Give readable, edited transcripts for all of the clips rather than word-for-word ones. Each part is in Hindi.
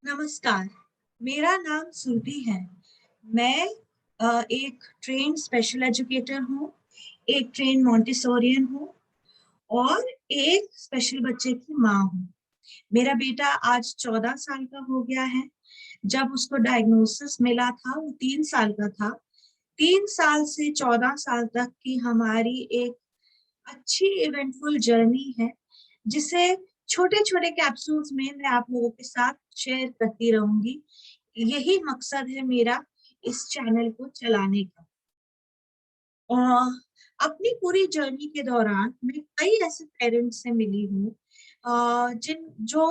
नमस्कार, मेरा नाम श्रुति है। मैं एक ट्रेन्ड स्पेशल एजुकेटर हूँ, एक ट्रेन्ड मॉन्टेसोरियन हूँ और एक स्पेशल बच्चे की माँ हूँ। मेरा बेटा आज 14 साल का हो गया है। जब उसको डायग्नोसिस मिला था, वो 3 साल का था। 3 साल से 14 साल तक की हमारी एक अच्छी इवेंटफुल जर्नी है, जिसे छोटे-छोटे कैप्सूल्स में मैं आप लोगों के साथ शेयर करती रहूँगी। यही मकसद है मेरा इस चैनल को चलाने का। अ, अपनी पूरी जर्नी के दौरान मैं कई ऐसे पेरेंट्स से मिली हूँ जिन जो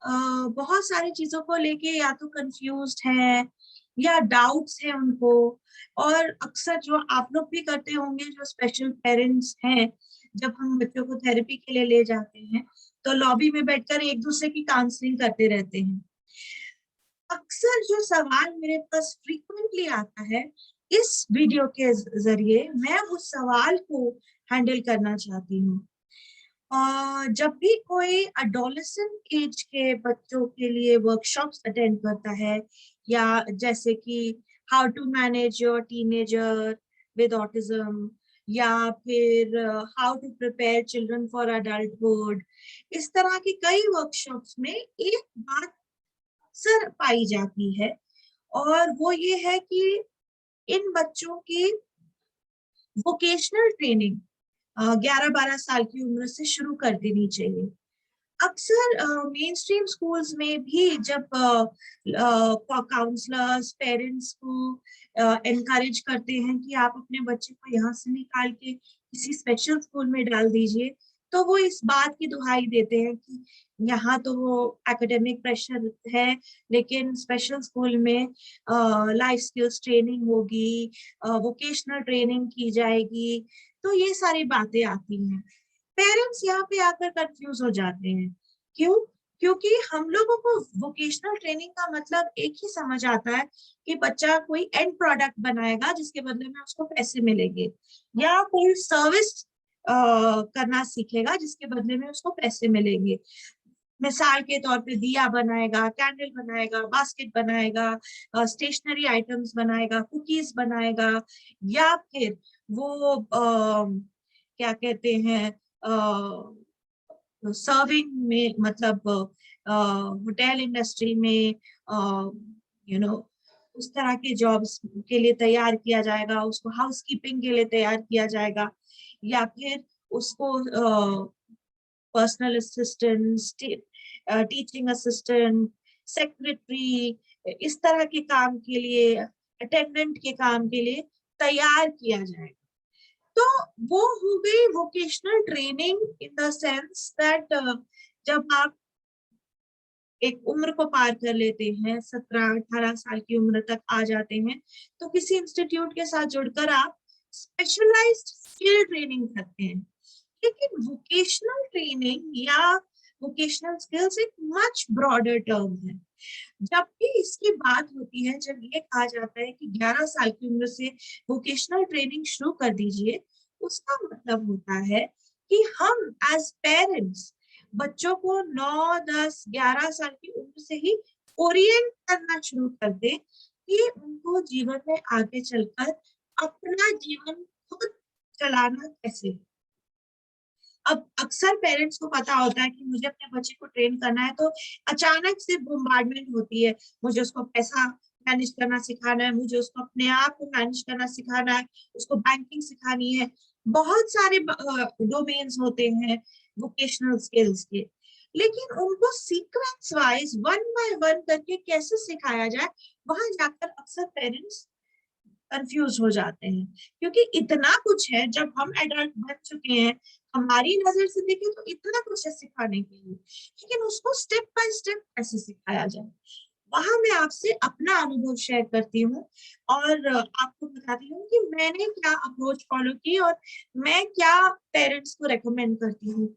अ, बहुत सारी चीज़ों को लेके या तो कन्फ्यूज़्ड हैं या डाउट्स हैं उनको। और अक्सर जो आप लोग भी करते होंगे, जो स्पेशल पेरेंट्स हैं, जब हम बच्चों को थेरेपी के लिए ले जाते हैं, तो लॉबी में बैठकर एक-दूसरे की काउंसलिंग करते रहते हैं। अक्सर जो सवाल मेरे पास फ्रीक्वेंटली आता है, इस वीडियो के ज़रिए मैं उस सवाल को हैंडल करना चाहती हूँ। जब भी कोई एडोलेसेंट एज के बच्चों के लिए वर्कशॉप्स अटेंड करता है, या जैसे कि how to manage your teenager with autism, या फिर how to prepare children for adulthood, इस तरह की कई वर्कशॉप्स में एक बात अक्सर पाई जाती है, और वो ये है कि इन बच्चों की वोकेशनल ट्रेनिंग 11-12 साल की उम्र से शुरू कर देनी चाहिए। अक्सर मेन स्ट्रीम स्कूल्स में भी जब काउंसलर्स पेरेंट्स को एनकरेज करते हैं कि आप अपने बच्चे को यहाँ से निकाल के किसी स्पेशल स्कूल में डाल दीजिए, तो वो इस बात की दुहाई देते हैं कि यहाँ तो वो एकेडमिक प्रेशर है, लेकिन स्पेशल स्कूल में लाइफ स्किल्स ट्रेनिंग होगी, वोकेशनल ट्रेनिंग की जाएगी। तो ये सारी बातें आती हैं। पेरेंट्स यहाँ पे आकर कंफ्यूज हो जाते हैं। क्यों? क्योंकि हम लोगों को वोकेशनल ट्रेनिंग का मतलब एक ही समझ आता है कि बच्चा कोई एंड प्रोडक्ट बनाएगा जिसके बदले में उसको पैसे मिलेंगे, या कोई सर्विस करना सीखेगा जिसके बदले में उसको पैसे मिलेंगे। मिसाल के तौर पे दिया बनाएगा, कैंडल बनाएगा, बास्केट बनाएगा, स्टेशनरी आइटम्स बनाएगा, कुकीज बनाएगा, या फिर वो क्या कहते हैं, सर्विंग में, मतलब होटल इंडस्ट्री में उस तरह के जॉब्स के लिए तैयार किया जाएगा, उसको हाउसकीपिंग के लिए तैयार किया जाएगा, या फिर उसको personal assistant, teaching assistant, secretary, इस तरह के काम के लिए, अटेंडेंट के काम के लिए तैयार किया जाएगा। तो वो हो गई vocational training in the sense that जब आप एक उम्र को पार कर लेते हैं, 17-18 साल की उम्र तक आ जाते हैं, तो किसी इंस्टीट्यूट के साथ जुड़कर आप स्पेशलाइज्ड स्किल ट्रेनिंग करते हैं। लेकिन वोकेशनल ट्रेनिंग या वोकेशनल स्किल्स एक मच ब्रॉडर टर्म है। जब भी इसकी बात होती है, जब ये कहा जाता है कि 11 साल की उम्र से वोकेशनल ट्रेनिंग शुरू कर दीजिए, उसका मतलब होता है कि हम एज पेरेंट्स बच्चों को 9, 10, 11 साल की उम्र से ही ओरिएंट करना शुरू कर दें कि उनको जीवन में आगे चलकर अपना जीवन खुद चलाना कैसे है। अब अक्सर पेरेंट्स को पता होता है कि मुझे अपने बच्चे को ट्रेन करना है, तो अचानक से बॉम्बार्डमेंट होती है। मुझे उसको पैसा मैनेज करना सिखाना है, मुझे उसको अपने आप को मैनेज करना सिखाना है, उसको बैंकिंग सिखानी है। बहुत सारे डोमेन्स होते हैं वोकेशनल स्किल्स के, लेकिन उनको sequence wise one by one करके कैसे सिखाया जाए, वहां जाकर अक्सर पेरेंट्स कंफ्यूज हो जाते हैं। क्योंकि इतना कुछ है, जब हम एडल्ट बन चुके हैं, हमारी नजर से देखें तो इतना कुछ है सिखाने के लिए, लेकिन उसको स्टेप बाय स्टेप कैसे सिखाया जाए, वहां मैं आपसे अपना अनुभव शेयर करती हूँ, और आपको बताती हूँ कि मैंने क्या अप्रोच फॉलो की और मैं क्या पेरेंट्स को रेकमेंड करती हूँ।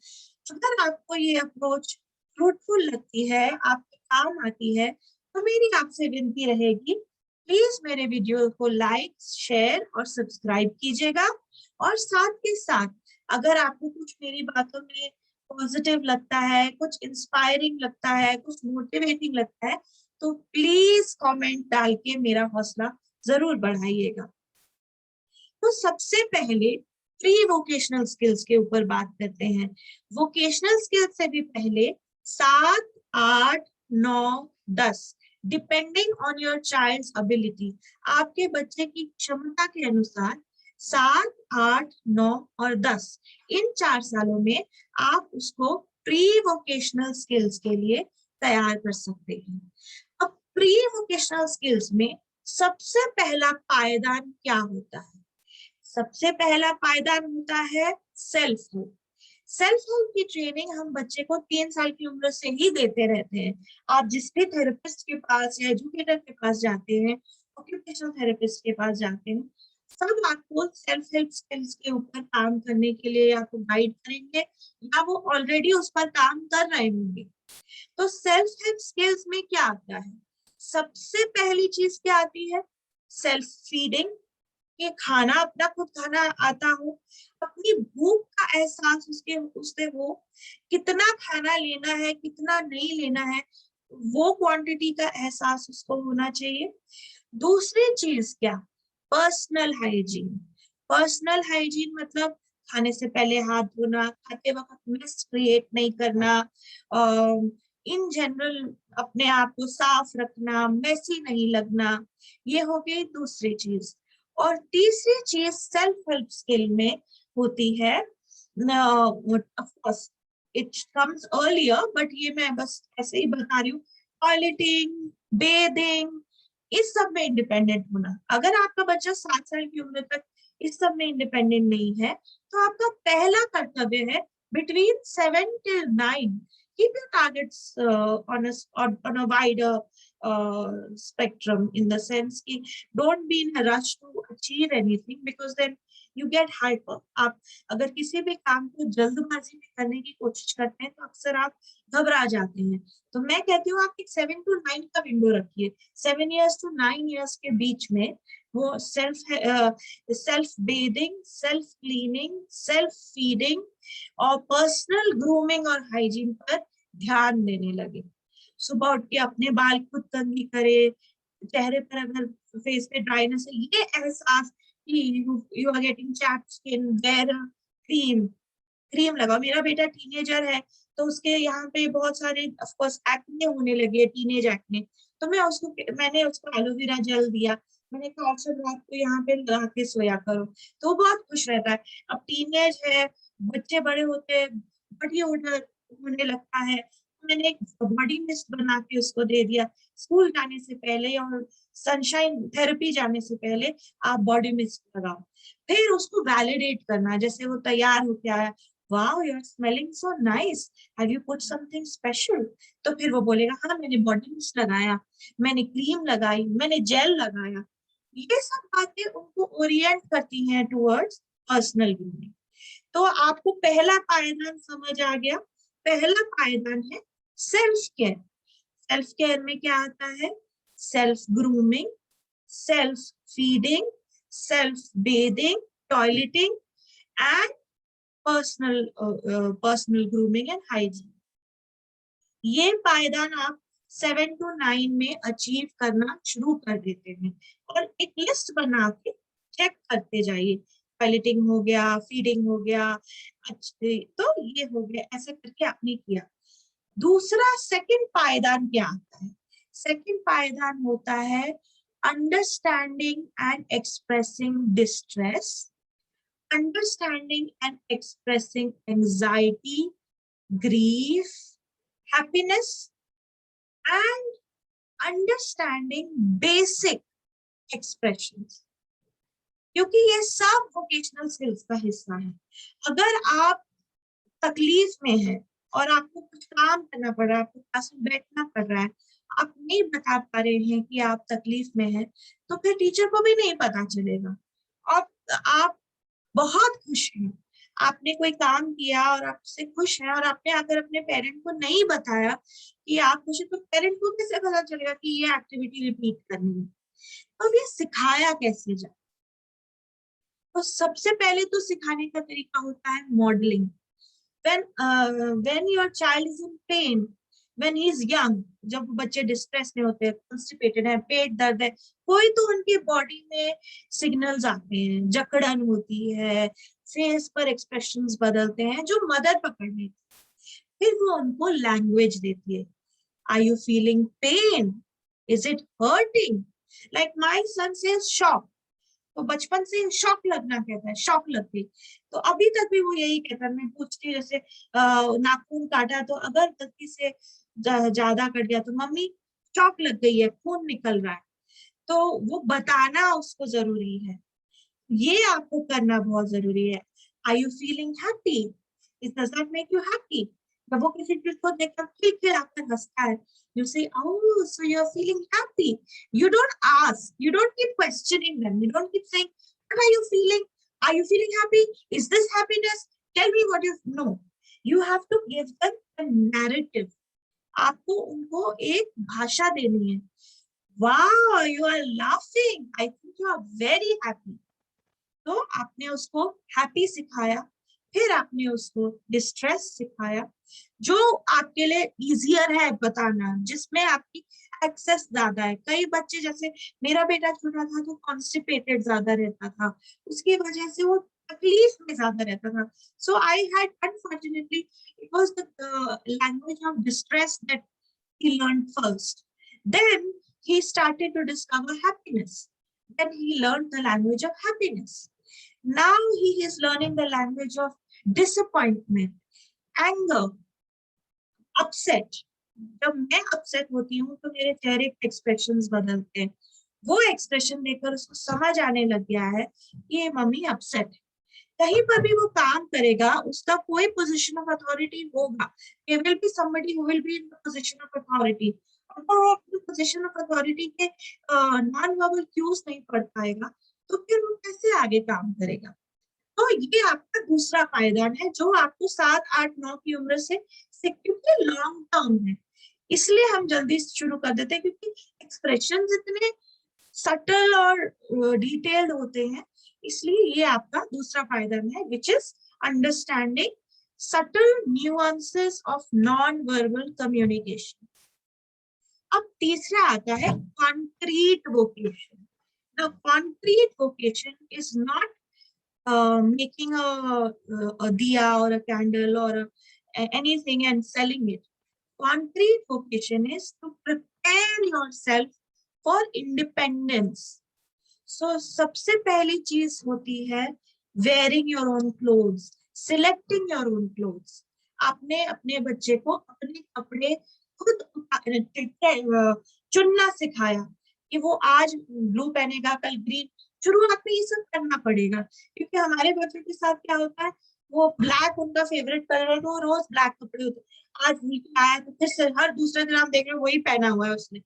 अगर आपको ये अप्रोच फ्रूटफुल लगती है, आपके काम आती है, तो मेरी आपसे विनती रहेगी, प्लीज मेरे वीडियो को लाइक, शेयर और सब्सक्राइब कीजिएगा। और साथ के साथ अगर आपको कुछ मेरी बातों में पॉजिटिव लगता है, कुछ इंस्पायरिंग लगता है, कुछ मोटिवेटिंग लगता है, तो प्लीज कमेंट डाल के मेरा हौसला जरूर बढ़ाइएगा। तो सबसे पहले प्री वोकेशनल स्किल्स के ऊपर बात करते हैं। वोकेशनल स्किल्स से भी पहले 7, 8, 9, 10 depending on your child's ability, आपके बच्चे की क्षमता के अनुसार 7, 8, 9 और 10 इन 4 सालों में आप उसको प्री वोकेशनल स्किल्स के लिए तैयार कर सकते हैं। अब प्री वोकेशनल स्किल्स में सबसे पहला पायदान क्या होता है? सबसे पहला पायदान होता है सेल्फ हेल्प। सेल्फ हेल्प की ट्रेनिंग हम बच्चे को 3 साल की उम्र से ही देते रहते हैं। आप जिस भी थेरेपिस्ट के पास या एजुकेटर के पास जाते हैं, ऑक्यूपेशनल थेरेपिस्ट के पास जाते हैं, सब आपको सेल्फ हेल्प स्किल्स के ऊपर काम करने के लिए या तो गाइड करेंगे या वो ऑलरेडी उस पर काम कर रहे होंगे। तो सेल्फ हेल्प स्किल्स में क्या आता है? सबसे पहली चीज क्या आती है? सेल्फ फीडिंग, कि खाना अपना खुद खाना आता हो, अपनी भूख का एहसास उससे हो, कितना खाना लेना है कितना नहीं लेना है, वो क्वांटिटी का एहसास उसको होना चाहिए। दूसरी चीज क्या? Personal hygiene. पर्सनल हाइजीन मतलब खाने से पहले हाथ धोना, खाते वक्त मेस क्रिएट नहीं करना, इन जनरल अपने आप को साफ रखना, मेसी नहीं लगना, ये हो गई दूसरी चीज। और तीसरी चीज सेल्फ हेल्प स्किल में होती है, of course it comes earlier, but ये मैं बस ऐसे ही बता रही हूँ, टॉयलेटिंग, बेदिंग, इस सब में इंडिपेंडेंट होना। अगर आपका बच्चा 7 साल की उम्र तक इस सब में इंडिपेंडेंट नहीं है, तो आपका पहला कर्तव्य है between 7 till 9 keep your targets on a wider spectrum, in the sense कि don't be in a rush to achieve anything because then you get hyper. आप अगर किसी भी काम को जल्दबाजी में करने की कोशिश करते हैं तो अक्सर आप घबरा जाते हैं। तो मैं कहती हूँ आप एक 7 to 9 का विंडो रखिए। 7 years to 9 years के बीच में वो self bathing, self cleaning, self feeding और पर्सनल ग्रूमिंग और हाइजीन पर ध्यान देने लगे। सुबह उठ के अपने बाल खुद कंघी करे, चेहरे पर अगर फेस पे ड्राइनेस है, ये एहसास कि you are getting chapped skin, wear cream, cream लगाओ। मेरा बेटा टीनेजर है तो उसके यहाँ पे बहुत सारे ऑफ कोर्स एक्ने होने लगे, टीनेज एक्ने, तो मैंने उसको एलोवेरा जेल दिया। मैंने कहा औषध रात को यहाँ पे लगा के सोया करो, तो वो बहुत खुश रहता है। अब टीनेज है, बच्चे बड़े होते हैं, बड़ी होने लगता है, मैंने एक बॉडी मिस्ट बना के उसको दे दिया। स्कूल जाने से पहले और सनशाइन थेरेपी जाने से पहले आप बॉडी मिस्ट लगाओ। फिर उसको वैलिडेट करना, जैसे वो तैयार होके आया, wow you are smelling so nice, have you put something special? तो फिर वो बोलेगा हाँ मैंने बॉडी मिस्ट लगाया, मैंने क्रीम लगाई, मैंने जेल लगाया। ये सब बातें उनको ओरिएंट करती हैं टुवर्ड्स पर्सनल ग्रूमिंग। तो आपको पहला पायदान समझ आ गया। पहला पायदान है सेल्फ केयर। सेल्फ केयर में क्या आता है? Self grooming, self feeding, self bathing, toileting and personal grooming and hygiene. ये पायदान आप 7 to 9 में अचीव करना शुरू कर देते हैं और एक लिस्ट बना के चेक करते जाइए। टॉयलेटिंग हो गया, फीडिंग हो गया, अच्छे तो ये हो गया, ऐसे करके आपने किया। दूसरा सेकंड पायदान क्या आता है? सेकंड पायदान होता है understanding and expressing distress, understanding and expressing anxiety, grief, happiness, and understanding basic expressions. क्योंकि ये सब वोकेशनल स्किल्स का हिस्सा है। अगर आप तकलीफ में हैं और आपको कुछ काम करना पड़ रहा है, आपको पास में बैठना पड़ रहा है, आप नहीं बता पा रहे हैं कि आप तकलीफ में हैं, तो फिर टीचर को भी नहीं पता चलेगा। और आप बहुत खुश हैं, आपने कोई काम किया और आप उससे खुश हैं और आपने अगर अपने पेरेंट को नहीं बताया कि आप खुश हैं, तो पेरेंट को कैसे पता चलेगा कि ये एक्टिविटी रिपीट करनी है? तो ये सिखाया कैसे जाए? तो सबसे पहले तो सिखाने का तरीका होता है modelling. when your child is in pain, when he is young, जब बच्चे डिस्ट्रेस में होते हैं, कॉन्स्टिपेटेड है, पेट दर्द है, कोई तो उनकी बॉडी में सिग्नल्स आते हैं, जकड़न होती है, फेस पर एक्सप्रेशंस बदलते हैं, जो मदर पकड़ लेती है, फिर वो उनको लैंग्वेज देती है. Are you feeling pain? Is it hurting? Like my son says shock. तो बचपन से शॉक लगना कहता है, शॉक लग गई. तो अभी तक भी वो यही कहता है. मैं पूछती हूँ जैसे नाखून काटा तो अगर गलती से ज्यादा कट गया तो मम्मी शॉक लग गई है, खून निकल रहा है. तो वो बताना उसको जरूरी है, ये आपको करना बहुत जरूरी है. Are you feeling happy? Does that make you happy? जब वो किसी चीज को देखकर खिलखिलाकर हंसता है, you say, oh, so you're feeling happy. You don't ask, you don't keep questioning them, you don't keep saying, what are you feeling? Are you feeling happy? Is this happiness? Tell me what you know. You have to give them a narrative. आपको उनको एक भाषा देनी है. Wow, you are laughing. I think you are very happy. तो आपने उसको हैप्पी सिखाया, फिर आपने उसको डिस्ट्रेस सिखाया, जो आपके लिए इजियर है बताना, जिसमें आपकी एक्सेस ज्यादा है. कई बच्चे, जैसे मेरा बेटा छोटा था तो कॉन्स्टिपेटेड ज्यादा रहता था, उसकी वजह से वो तकलीफ में ज्यादा रहता था. So I had unfortunately it was the language of distress that he learned first. Then he started to discover happiness. Then he learned the language of happiness. Now he is learning the language of disappointment, anger, upset. जब मैं अपसेट होती हूँ तो मेरे चेहरे के एक्सप्रेशंस बदलते हैं. वो एक्सप्रेशन देखकर उसको समझ आने लग गया है कि ये मम्मी अपसेट है. कहीं पर भी वो काम करेगा, उसका कोई पोजीशन ऑफ अथॉरिटी होगा. There will be somebody who will be in the position of authority. अगर वो अपनी पोजीशन ऑफ अथॉरिटी के नॉन वर्बल क्यूज नहीं पढ़ पाएगा तो फिर वो कैसे आगे काम करेगा. तो ये आपका दूसरा पायदान है जो आपको 7, 8, 9 की उम्र से क्योंकि लॉन्ग टर्म है, इसलिए हम जल्दी शुरू कर देते हैं, क्योंकि एक्सप्रेशन इतने सटल और डिटेल्ड होते हैं. इसलिए ये आपका दूसरा पायदान है, which is understanding subtle nuances of non verbal communication. अब तीसरा आता है concrete vocation. Now, concrete vocation is not making a diya or a candle or anything and selling it. Concrete vocation is to prepare yourself for independence. So, सबसे पहली चीज होती है wearing your own clothes, selecting your own clothes. आपने अपने बच्चे को अपने कपड़े खुद चुनना सिखाया कि वो आज ब्लू पहनेगा, कल ग्रीन. शुरुआत में ये सब करना पड़ेगा, क्योंकि हमारे बच्चों के साथ क्या होता है, वो ब्लैक उनका फेवरेट कलर है, तो रोज ब्लैक कपड़े होते हैं. आज वीक आया तो फिर से हर दूसरे दिन आप देख रहे हो वही पहना हुआ है उसने.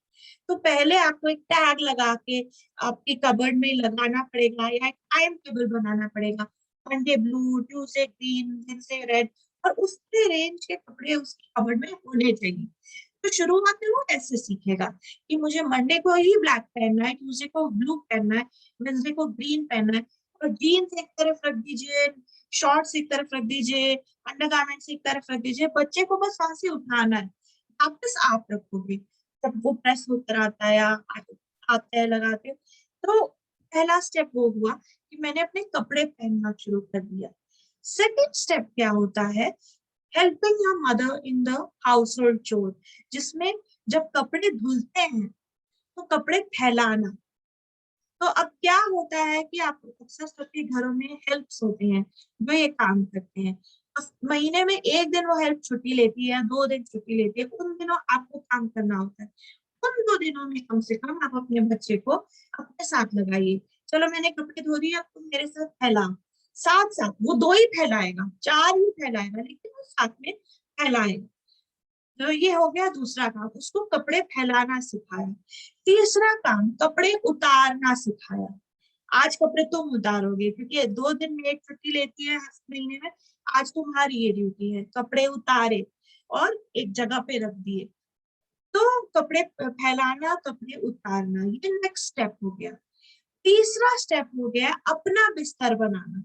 तो पहले आपको एक टैग लगा के आपके कबर्ड में लगाना पड़ेगा, या एक टाइम टेबल बनाना पड़ेगा. Monday blue, Tuesday green, Wednesday red, और उसके रेंज के कपड़े उसके कबर्ड में होने चाहिए. तो शुरुआत में वो ऐसे सीखेगा कि मुझे मंडे को ही ब्लैक पहनना है, ट्यूसडे को ब्लू पहनना है, वेडनेसडे को ग्रीन पहनना है. और जीन्स एक तरफ रख दीजिए, शॉर्ट्स एक तरफ रख दीजिए, अंडरगारमेंट्स एक तरफ रख दीजिए. बच्चे को बस वहां से उठाना है, वापस आप रखोगे. तब वो प्रेस होकर आता है या आता है लगाते. तो पहला स्टेप वो हुआ कि मैंने अपने कपड़े पहनना शुरू कर दिया. सेकेंड स्टेप क्या होता है, helping your mother in the house hold चोर, जिसमें जब कपड़े धुलते हैं तो कपड़े फैलाना. तो अब क्या होता है कि आप अक्सर सबके घरों में हेल्प्स होते हैं जो ये काम करते हैं. महीने में एक दिन वो हेल्प छुट्टी लेती है, 2 दिन छुट्टी लेती है, उन दिनों आपको काम करना होता है. उन 2 दिनों में कम से कम आप अपने बच्चे को अपने साथ लगाइए. चलो मैंने कपड़े धो दिए, अब तुम मेरे साथ फैलाओ. साथ साथ वो 2 ही फैलाएगा, 4 ही फैलाएगा, लेकिन वो साथ में फैलाएगा. तो ये हो गया दूसरा काम, उसको कपड़े फैलाना सिखाया. तीसरा काम, कपड़े उतारना सिखाया. आज कपड़े तुम उतारोगे, क्योंकि 2 दिन में एक छुट्टी लेती है महीने में, आज तुम्हारी ये ड्यूटी है. कपड़े उतारे और एक जगह पे रख दिए. तो कपड़े फैलाना, कपड़े उतारना, ये नेक्स्ट स्टेप हो गया. तीसरा स्टेप हो गया अपना बिस्तर बनाना.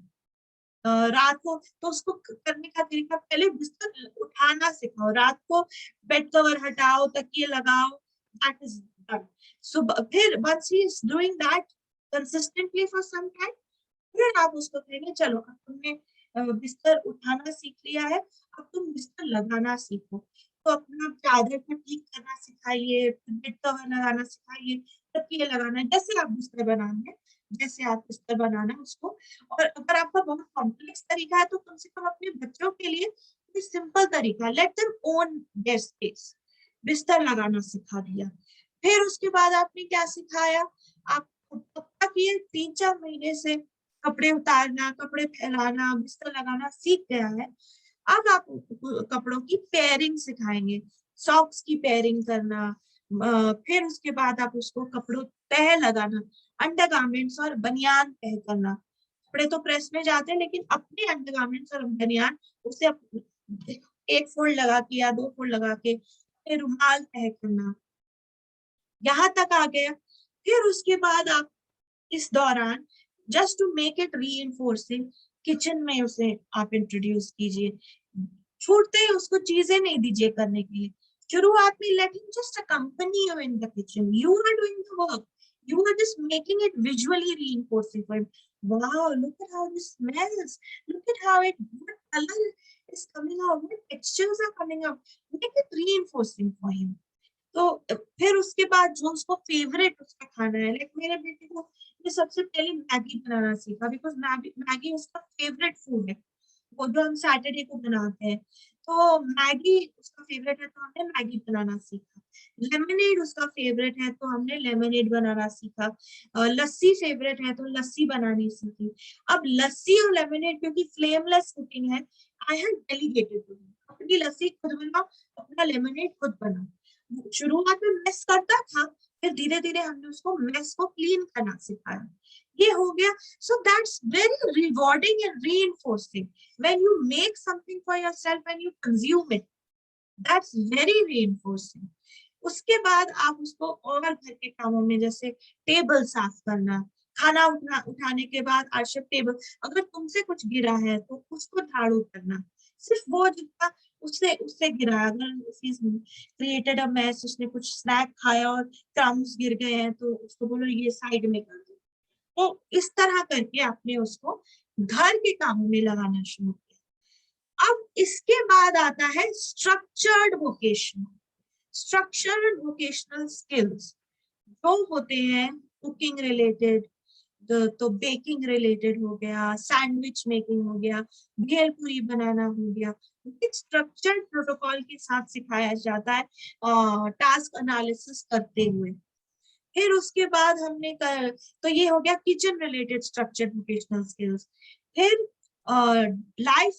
रात को तो उसको करने का तरीका, पहले बिस्तर उठाना सिखाओ, रात को बेड कवर हटाओ, तकिए लगाओ, दैट इज डन। सुबह फिर once he is doing that consistently for some time, फिर आप उसको कहेंगे चलो अब तुमने बिस्तर उठाना सीख लिया है, अब तुम बिस्तर लगाना सीखो। तो अपना चादर को ठीक करना सिखाइए, बेड कवर लगाना सिखाइए, तकिए लगाना, जैसे आप बिस्तर बनाएंगे, जैसे आप बिस्तर बनाना उसको। और अगर आपका बहुत कॉम्प्लेक्स तरीका है तो कम से कम अपने बच्चों के लिए सिंपल तरीका, let them own their space, बिस्तर लगाना सिखा दिया। फिर उसके बाद आपने क्या सिखाया, आप तब तक ये 3-4 महीने से कपड़े उतारना, कपड़े फैलाना, बिस्तर लगाना सीख गया है। अब आप कपड़ों की पेयरिंग सिखाएंगे, सॉक्स की पेयरिंग करना, फिर उसके बाद आप उसको कपड़ों तह लगाना, अंडरगारमेंट्स और बनियान तह करना। कपड़े तो प्रेस में जाते हैं, लेकिन अपने अंडरगारमेंट्स और बनियान उसे एक फोल्ड लगा के या 2 फोल्ड लगा के फिर रुमाल तह करना, यहाँ तक आ गया। फिर उसके बाद आप इस दौरान just to make it reinforcing, kitchen में उसे आप इंट्रोड्यूस कीजिए, छूटते ही उसको चीजें नहीं दीजिए करने के लिए। शुरुआत में let him just accompany you in the kitchen, you are doing the work, you are just making it visually reinforcing for him. Wow, look at how this smells, look at how it, what color is coming out, what textures are coming out, make it reinforcing for him. तो फिर उसके बाद जो उसको फेवरेट उसका खाना है, लाइक मेरे बेटे को मैं सबसे पहले मैगी बनाना सीखा, बिकॉज मैगी उसका फेवरेट फूड है, वो जो हम सैटरडे को बनाते हैं। तो मैगी उसका फेवरेट है तो हमने मैगी बनाना सीखा। लेमनेड उसका फेवरेट है तो हमने लेमनेड बनाना सीखा। लस्सी फेवरेट है तो लस्सी बनानी सीखी। अब लस्सी और लेमनेड क्योंकि फ्लेमलेस कुकिंग है, I have delegated to him, अपनी लस्सी खुद बनाओ, अपना लेमनेड खुद बनाओ। शुरुआत में मेस करता था, फिर धीरे धीरे हमने उसको मेस को क्लीन करना सिखाया। ये हो गया। So that's very rewarding and reinforcing when you make something for yourself and you consume it. That's very reinforcing. उसके बाद आप उसको और घर के कामों में, जैसे टेबल साफ करना, खाना उठाने के बाद आर्शिप टेबल, अगर तुमसे कुछ गिरा है तो उसको झाड़ू करना, सिर्फ वो जितना उससे उससे गिरा है, अगर क्रिएटेड अ मैस, उसने कुछ स्नैक खाया और क्रम्स गिर गए हैं तो उसको बोलो ये साइड में कर दो। तो इस तरह करके आपने उसको घर के कामों में लगाना शुरू किया। अब इसके बाद आता है स्ट्रक्चर्ड वोकेशनल स्किल्स, जो होते हैं कुकिंग रिलेटेड, तो बेकिंग रिलेटेड हो गया, सैंडविच मेकिंग हो गया, भेलपूरी बनाना हो गया, स्ट्रक्चर्ड प्रोटोकॉल के साथ सिखाया जाता है टास्क एनालिसिस करते हुए। फिर उसके बाद हमने तो ये हो गया kitchen related structured vocational skills. फिर life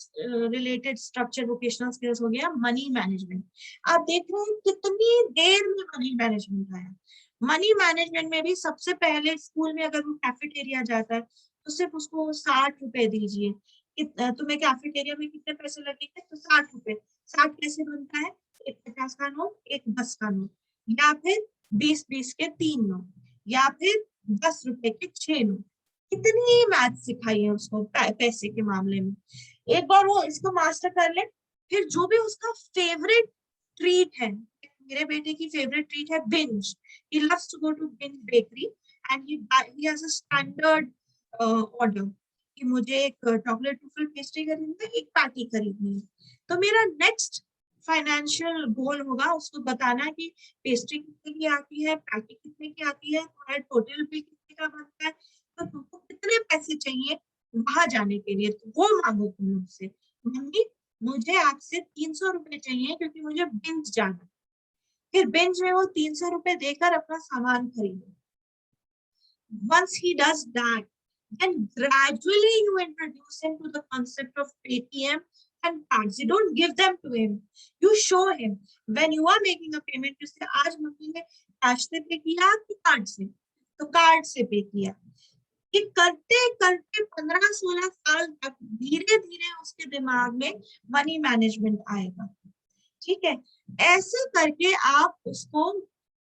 related structured vocational skills हो गया मनी मैनेजमेंट। आप देख रहे हैं कितनी देर में मनी मैनेजमेंट आया। मनी मैनेजमेंट में भी सबसे पहले स्कूल में अगर वो कैफेटेरिया जाता है तो सिर्फ उसको 60 रुपए दीजिए, तुम्हें कैफेटेरिया में कितने पैसे लगेंगे, तो 60 रुपए। 60 कैसे बनता है, एक 50 का नोट, एक 10 का नोट, या फिर 20-20 के 3 नोट, या फिर 10 रुपए के 6 नोट। कितनी मैथ सिखाई है उसको पैसे के मामले में। एक बार वो इसको मास्टर कर ले, फिर जो भी उसका फेवरेट ट्रीट है, मेरे बेटे की फेवरेट ट्रीट है binge, he loves to go to Binge bakery and he has a standard order कि मुझे एक चॉकलेट ट्रूफल पेस्ट्री खरीदनी है, एक पैटी खरीदनी है। तो मेरा नेक्स्ट फाइनेंशियल गोल होगा उसको बताना कि पेस्ट्री कितने की आती है, पैटी कितने की आती है, तुम्हारा टोटल बिल कितने का बनता है, तो तुमको कितने पैसे चाहिए वहां जाने के लिए। तो वो मांगो तुम मुझसे, मम्मी मुझे आपसे 300 रुपए चाहिए क्योंकि मुझे बिंज जाना। फिर बिंज में वो 300 रुपए देकर अपना सामान खरीदो। Once he does that, then gradually you introduce him to the concept of ATM and cards. You don't give them to him. You show him when you are making a payment. You say, आज मम्मी ने कैश से पे किया कि कार्ड से, तो कार्ड से पे किया। कि करते करते 15-16 साल तक धीरे धीरे उसके दिमाग में मनी मैनेजमेंट आएगा। ठीक है, ऐसे करके आप उसको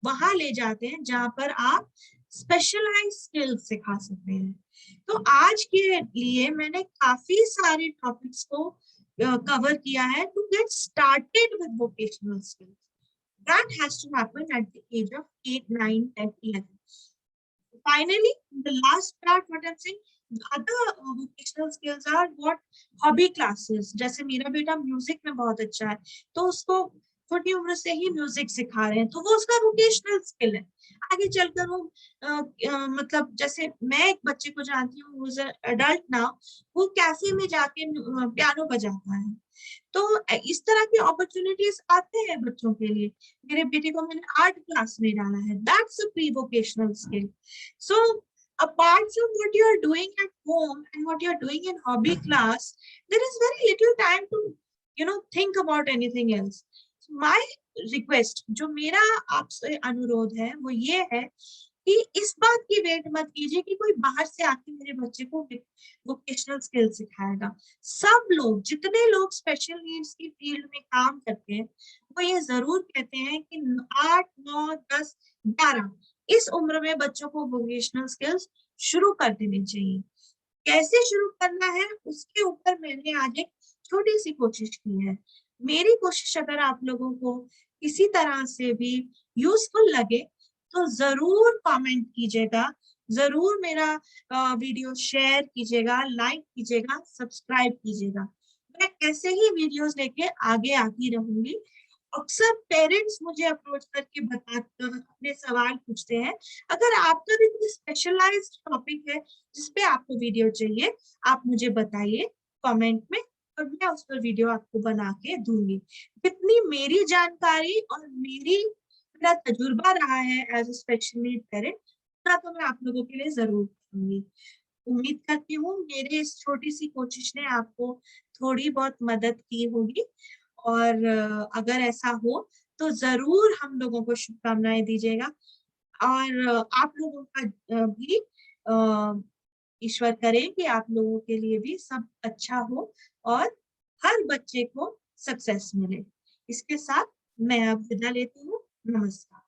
वहां ले जाते हैं जहां पर आप स्पेशलाइज स्किल्स सिखा सकते हैं। तो आज के लिए मैंने काफी सारे टॉपिक्स को कवर किया है to get started with vocational skills. That has to happen at the age of 8, 9, 10, 11. Finally, the last part, what I'm saying, other vocational skills are what hobby classes. जैसे मेरा बेटा म्यूजिक में बहुत अच्छा है, तो उसको छोटी उम्र से ही म्यूजिक सिखा रहे हैं, तो वो उसका वोकेशनल स्किल है। आगे चलकर वो मतलब जैसे मैं एक बच्चे को जानती हूँ, एडल्ट नाउ, वो कैफे में जाके पियानो बजाता है। तो इस तरह की अपॉर्चुनिटीज आते हैं बच्चों के लिए। मेरे बेटे को मैंने आर्ट क्लास में डाला है, that's a pre vocational skill. So apart from what you are doing at home and what you are doing in hobby class, there is very little time to think about anything else. So my request, जो मेरा आपसे अनुरोध है, वो ये है कि इस बात की वेट मत कीजिए कि कोई बाहर से आके मेरे बच्चे को वोकेशनल स्किल सिखाएगा। सब लोग, जितने लोग स्पेशल नीड्स की फील्ड में काम करते हैं, वो ये जरूर कहते हैं कि 8, 9, 10, 11 इस उम्र में बच्चों को वोकेशनल स्किल्स शुरू कर देने चाहिए। कैसे शुरू करना है उसके ऊपर मैंने आज एक छोटी सी कोशिश की है। मेरी कोशिश अगर आप लोगों को किसी तरह से भी यूजफुल लगे तो जरूर कमेंट कीजिएगा, जरूर मेरा वीडियो शेयर कीजिएगा, लाइक कीजिएगा, सब्सक्राइब कीजिएगा। मैं ऐसे ही वीडियोस लेके आगे आती रहूंगी। अक्सर पेरेंट्स मुझे अप्रोच करके बताते, अपने सवाल पूछते हैं। अगर आपका भी कोई स्पेशलाइज्ड टॉपिक है जिस पे आपको वीडियो चाहिए, आप मुझे बताइए कमेंट में, और मैं उस पर वीडियो आपको बना के दूंगी। जितनी मेरी जानकारी और मेरा तजुर्बा रहा है as a special need parent, उतना तो मैं आप लोगों के लिए जरूर करूंगी। उम्मीद करती हूँ मेरे इस छोटी सी कोशिश ने आपको थोड़ी बहुत मदद की होगी, और अगर ऐसा हो तो जरूर हम लोगों को शुभकामनाएं दीजिएगा। और आप लोगों का भी ईश्वर करे कि आप लोगों के लिए भी सब अच्छा हो और हर बच्चे को सक्सेस मिले। इसके साथ मैं अब विदा लेती हूँ। नमस्कार।